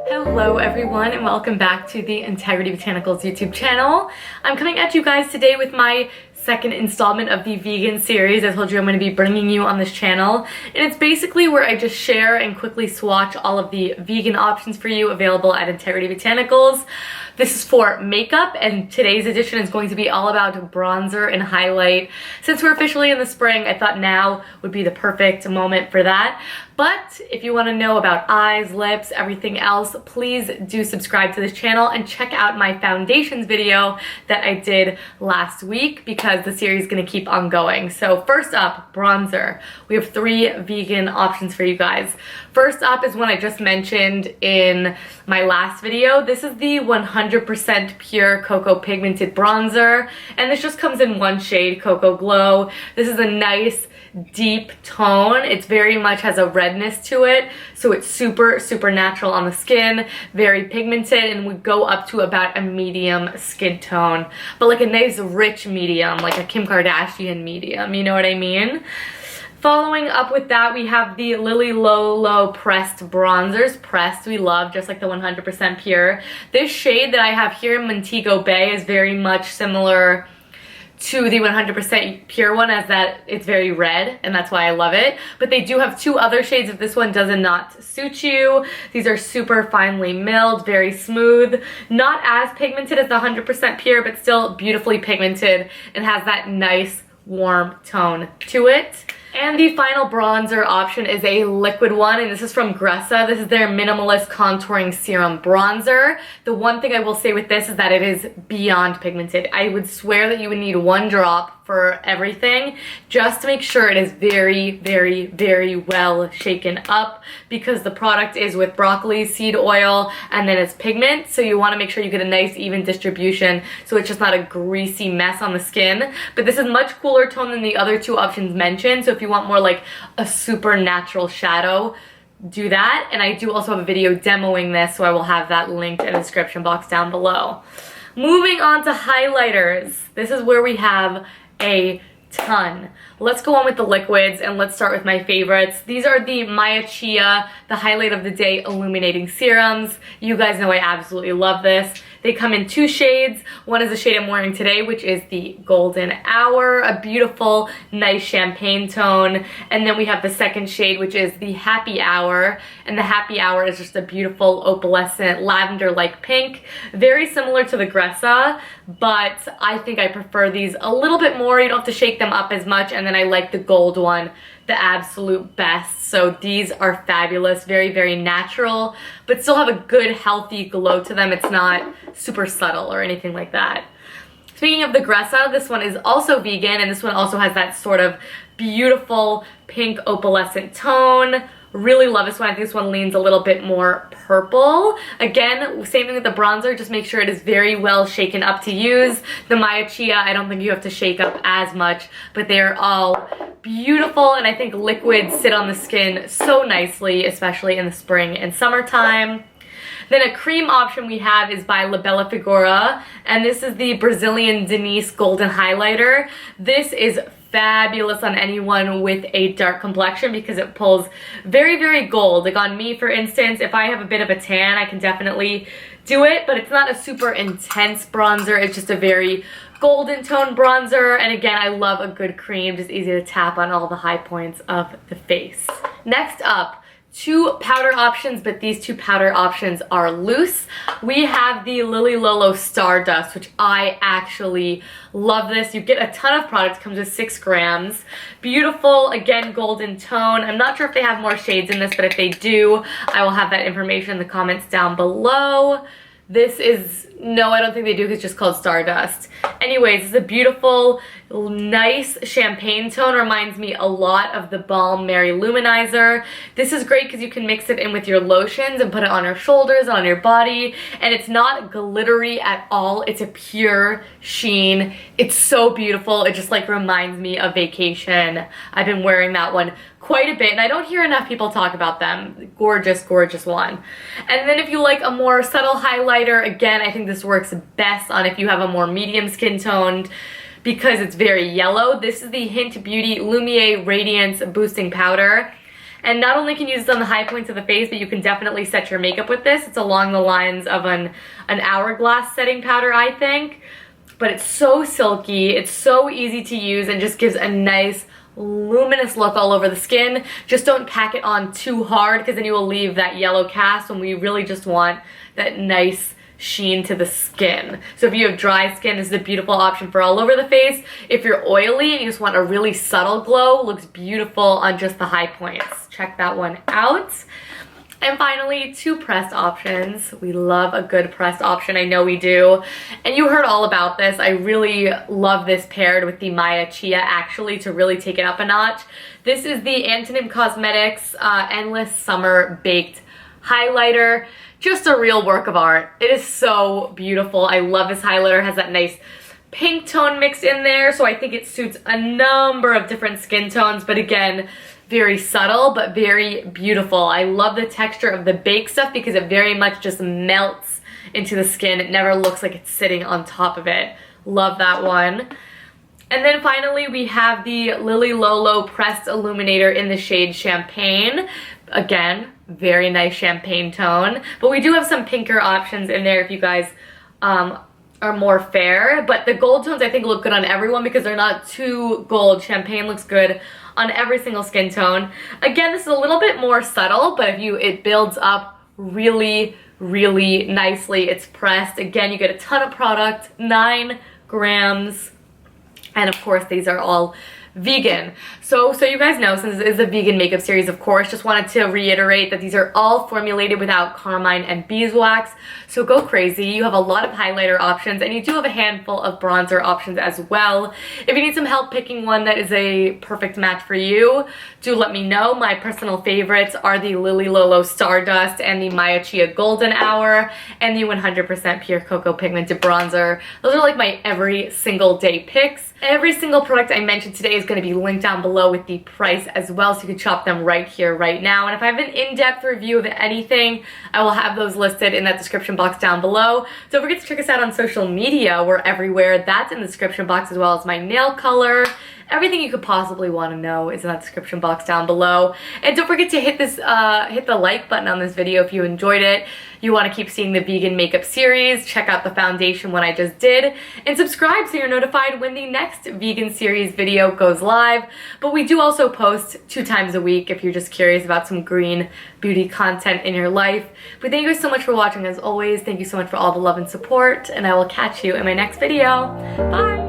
Hello everyone and welcome back to the Integrity Botanicals YouTube channel. I'm coming at you guys today with my second installment of the vegan series. I told you I'm going to be bringing you on this channel, and it's basically where I just share and quickly swatch all of the vegan options for you available at Integrity Botanicals. This is for makeup, and today's edition is going to be all about bronzer and highlight. Since we're officially in the spring, I thought now would be the perfect moment for that. But if you want to know about eyes, lips, everything else, please do subscribe to this channel and check out my foundations video that I did last week, because the series is going to keep on going. So first up, bronzer. We have 3 vegan options for you guys. First up is one I just mentioned in my last video. This is the 100% pure cocoa pigmented bronzer, and this just comes in one shade, Cocoa Glow. This is a nice deep tone. It's very much has a redness to it, so it's super natural on the skin, very pigmented, and would go up to about a medium skin tone, but like a nice rich medium, like a Kim Kardashian medium, you know what I mean? Following up with that, we have the Lily Low pressed bronzers. Pressed, we love, just like the 100% pure. This shade that I have here, Montego Bay, is very much similar to the 100% pure one, as that it's very red, and that's why I love it. But they do have 2 other shades if this one does not suit you. These are super finely milled, very smooth, not as pigmented as the 100% pure, but still beautifully pigmented and has that nice warm tone to it. And the final bronzer option is a liquid one, and this is from Gressa. This is their Minimalist Contouring Serum Bronzer. The one thing I will say with this is that it is beyond pigmented. I would swear that you would need 1 drop for everything, just to make sure it is very well shaken up, because the product is with broccoli seed oil and then it's pigment, so you want to make sure you get a nice even distribution so it's just not a greasy mess on the skin. But this is much cooler tone than the other 2 options mentioned, so if you want more like a super natural shadow, do that. And I do also have a video demoing this, so I will have that linked in the description box down below. Moving on to highlighters. This is where we have a ton. Let's go on with the liquids, and let's start with my favorites. These are the Maya Chia, the highlight of the day illuminating serums. You guys know I absolutely love this. They come in 2 shades. One is the shade I'm wearing today, which is the Golden Hour, a beautiful, nice champagne tone. And then we have the second shade, which is the Happy Hour. And the Happy Hour is just a beautiful opalescent lavender-like pink. Very similar to the Gressa, but I think I prefer these a little bit more. You don't have to shake them up as much. And then I like the gold one the absolute best. So these are fabulous, very natural, but still have a good healthy glow to them. It's not super subtle or anything like that. Speaking of the Gressa, this one is also vegan, and this one also has that sort of beautiful pink opalescent tone. Really love this one. I think this one leans a little bit more purple. Again, same thing with the bronzer, just make sure it is very well shaken up to use. The Maya Chia, I don't think you have to shake up as much, but they're all beautiful, and I think liquids sit on the skin so nicely, especially in the spring and summertime. Then a cream option we have is by La Bella Figura, and this is the Brazilian Denise Golden Highlighter. This is fabulous on anyone with a dark complexion because it pulls very gold. Like on me, for instance, if I have a bit of a tan, I can definitely do it, but it's not a super intense bronzer. It's just a very golden tone bronzer, and again, I love a good cream, just easy to tap on all the high points of the face. Next up, 2 powder options, but these 2 powder options are loose. We have the Lily Lolo Stardust, which I actually love this. You get a ton of product, comes with 6 grams. Beautiful, again, golden tone. I'm not sure if they have more shades in this, but if they do, I will have that information in the comments down below. This is, no, I don't think they do, it's just called Stardust. Anyways, it's a beautiful, nice champagne tone. Reminds me a lot of the Balm Mary Luminizer. This is great because you can mix it in with your lotions and put it on your shoulders, on your body, and it's not glittery at all. It's a pure sheen. It's so beautiful. It just like reminds me of vacation. I've been wearing that one quite a bit, and I don't hear enough people talk about them. Gorgeous one. And then if you like a more subtle highlighter, again, I think this works best on if you have a more medium skin toned, because it's very yellow. This is the Hint Beauty Lumiere Radiance Boosting Powder. And not only can you use it on the high points of the face, but you can definitely set your makeup with this. It's along the lines of an hourglass setting powder, I think. But it's so silky, it's so easy to use, and just gives a nice luminous look all over the skin. Just don't pack it on too hard, because then you will leave that yellow cast when we really just want that nice sheen to the skin. So if you have dry skin, this is a beautiful option for all over the face. If you're oily and you just want a really subtle glow, looks beautiful on just the high points. Check that one out. And finally, 2 pressed options. We love a good pressed option, I know we do. And you heard all about this. I really love this paired with the Maya Chia, actually, to really take it up a notch. This is the Antonym Cosmetics Endless Summer Baked Highlighter. Just a real work of art. It is so beautiful. I love this highlighter. It has that nice pink tone mixed in there, so I think it suits a number of different skin tones, but again, very subtle but very beautiful. I love the texture of the baked stuff because it very much just melts into the skin. It never looks like it's sitting on top of it. Love that one. And then finally, we have the Lily Lolo Pressed Illuminator in the shade Champagne. Again, very nice champagne tone. But we do have some pinker options in there if you guys are more fair. But the gold tones I think look good on everyone because they're not too gold. Champagne looks good on every single skin tone. Again, this is a little bit more subtle, but it builds up really, really nicely. It's pressed. Again, you get a ton of product, 9 grams. And of course, these are all vegan. So you guys know, since this is a vegan makeup series, of course, just wanted to reiterate that these are all formulated without carmine and beeswax. So go crazy. You have a lot of highlighter options, and you do have a handful of bronzer options as well. If you need some help picking one that is a perfect match for you, do let me know. My personal favorites are the Lily Lolo Stardust and the Maya Chia Golden Hour and the 100% Pure Cocoa Pigmented Bronzer. Those are like my every single day picks. Every single product I mentioned today is going to be linked down below with the price as well, so you can shop them right here, right now. And if I have an in-depth review of anything, I will have those listed in that description box down below. Don't forget to check us out on social media. We're everywhere. That's in the description box, as well as my nail color. Everything you could possibly want to know is in that description box down below. And don't forget to hit the like button on this video if you enjoyed it. You want to keep seeing the vegan makeup series. Check out the foundation one I just did. And subscribe so you're notified when the next vegan series video goes live. But we do also post 2 times a week if you're just curious about some green beauty content in your life. But thank you guys so much for watching as always. Thank you so much for all the love and support. And I will catch you in my next video. Bye!